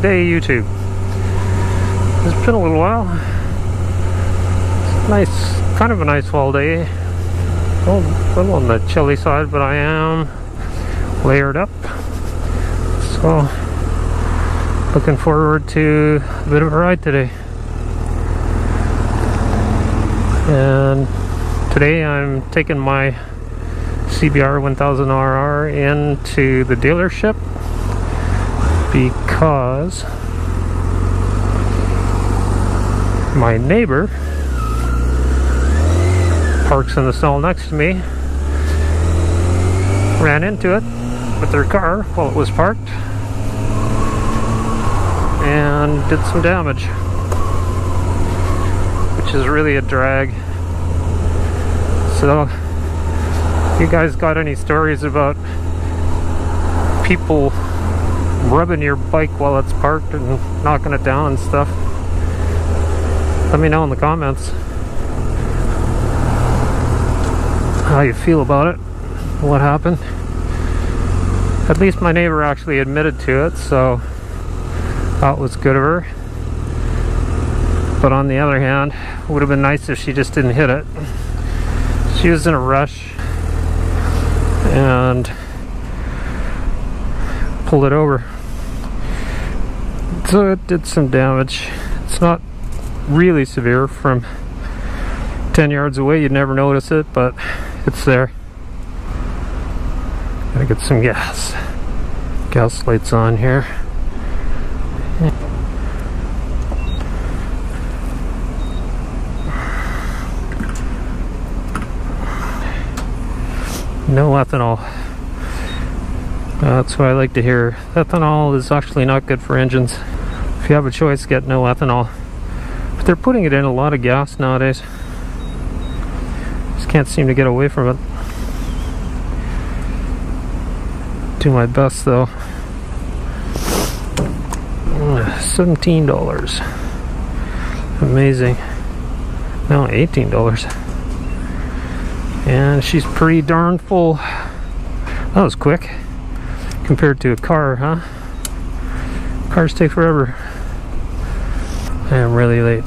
Good day, YouTube. It's been a little while. It's nice, kind of a nice fall day. Oh, a little on the chilly side, but I am layered up. So, looking forward to a bit of a ride today. And today I'm taking my CBR1000RR into the dealership because my neighbor parks in the stall next to me, ran into it with their car while it was parked and did some damage, which is really a drag. So if you guys got any stories about people rubbing your bike while it's parked and knocking it down and stuff, let me know in the comments how you feel about it, what happened. At least my neighbor actually admitted to it, so that was good of her. But on the other hand, it would have been nice if she just didn't hit it. She was in a rush and pulled it over. So it did some damage. It's not really severe. From 10 yards away you'd never notice it, but it's there. Gotta get some gas lights on here. No ethanol. That's what I like to hear. Ethanol is actually not good for engines. If you have a choice, get no ethanol. But they're putting it in a lot of gas nowadays. Just can't seem to get away from it. Do my best though. $17. Amazing. No, $18. And she's pretty darn full. That was quick compared to a car, huh? Cars take forever. I am really late.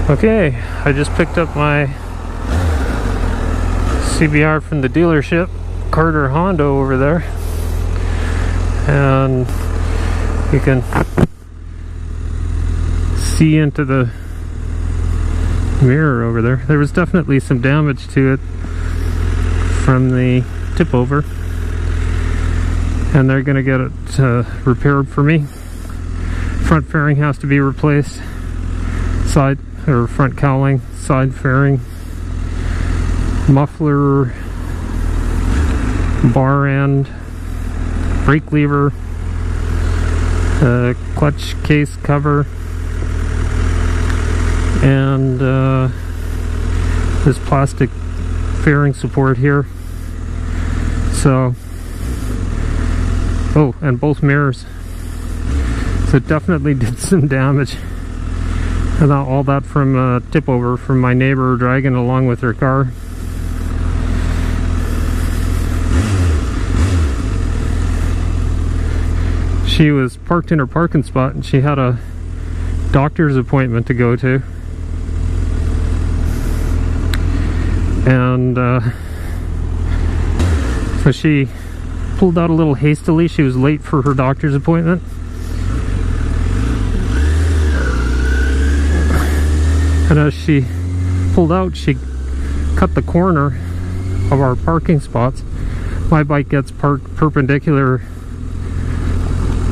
Okay, I just picked up my CBR from the dealership, Carter Honda over there, and you can see into the mirror over there. There was definitely some damage to it from the tip over, and they're gonna get it repaired for me. Front fairing has to be replaced, side or front cowling, side fairing, muffler, bar end, brake lever, clutch case cover, and this plastic fairing support here. So, oh, and both mirrors. So it definitely did some damage. And all that from tip over from my neighbor dragging along with her car. She was parked in her parking spot and she had a doctor's appointment to go to. And so she pulled out a little hastily. She was late for her doctor's appointment. And as she pulled out, she cut the corner of our parking spots. My bike gets parked perpendicular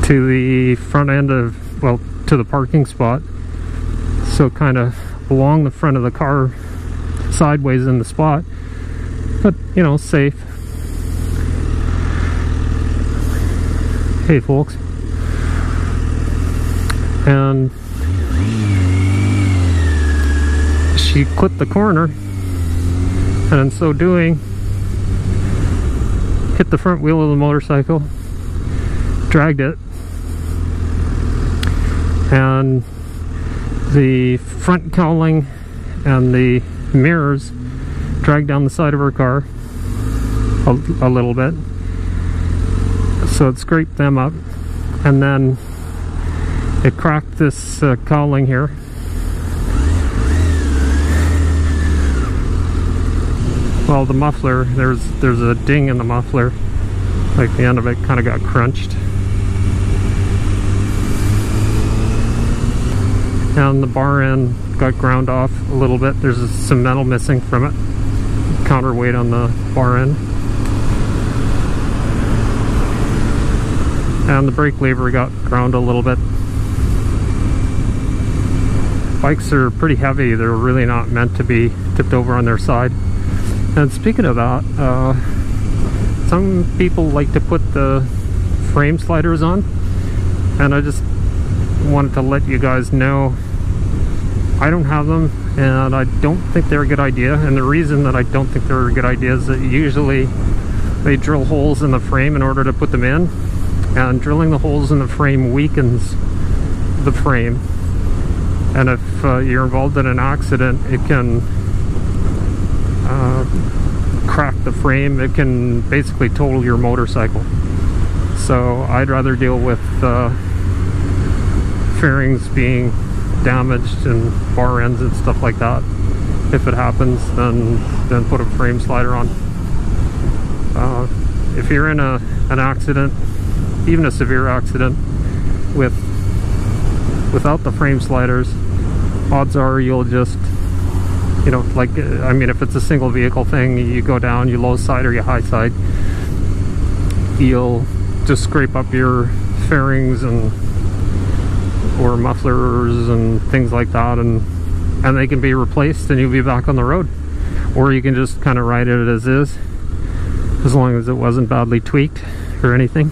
to the front end of, well, to the parking spot. So kind of along the front of the car, sideways in the spot, but you know, safe. Hey folks. And she clipped the corner, and in so doing hit the front wheel of the motorcycle, dragged it, and the front cowling and the mirrors dragged down the side of her car a little bit, so it scraped them up, and then it cracked this cowling here. Well, the muffler, there's a ding in the muffler, like the end of it kind of got crunched. And the bar end got ground off a little bit. There's some metal missing from it, counterweight on the bar end. And the brake lever got ground a little bit. Bikes are pretty heavy. They're really not meant to be tipped over on their side. And speaking of that, some people like to put the frame sliders on, and I just wanted to let you guys know I don't have them, and I don't think they're a good idea. And the reason that I don't think they're a good idea is that usually they drill holes in the frame in order to put them in, and drilling the holes in the frame weakens the frame, and if you're involved in an accident, it can crack the frame. It can basically total your motorcycle. So I'd rather deal with fairings being damaged and bar ends and stuff like that if it happens, than put a frame slider on. If you're in an accident, even a severe accident, without the frame sliders, odds are you'll just, you know, like, I mean, if it's a single vehicle thing, you go down, you low side or you high side, you'll just scrape up your fairings or mufflers and things like that, and they can be replaced and you'll be back on the road. Or you can just kind of ride it as is, as long as it wasn't badly tweaked or anything.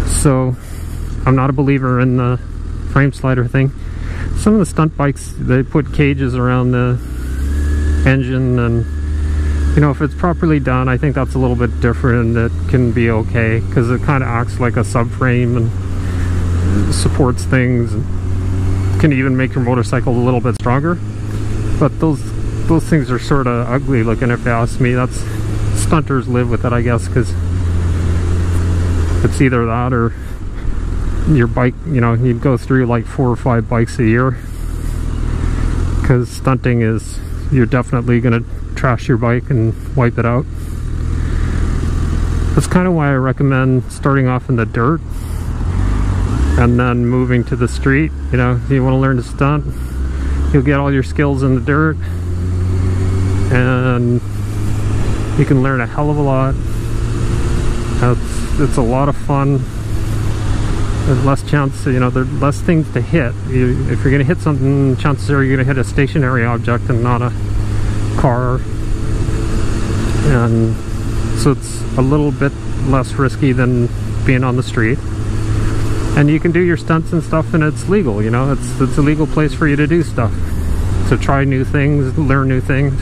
So I'm not a believer in the frame slider thing. Some of the stunt bikes, they put cages around the engine, and you know, if it's properly done, I think that's a little bit different. It can be okay, because it kind of acts like a subframe and supports things, and can even make your motorcycle a little bit stronger. But those things are sort of ugly looking, if you ask me. That's, stunters live with it, I guess, because it's either that or your bike, you know, you'd go through like 4 or 5 bikes a year, because stunting is, you're definitely going to trash your bike and wipe it out. That's kind of why I recommend starting off in the dirt and then moving to the street. You know, if you want to learn to stunt, you'll get all your skills in the dirt, and you can learn a hell of a lot. It's a lot of fun. There's less chance, you know, there's less things to hit. If you're going to hit something, chances are you're going to hit a stationary object and not a car. And so it's a little bit less risky than being on the street. And you can do your stunts and stuff, and it's legal, you know, it's a legal place for you to do stuff. So try new things, learn new things.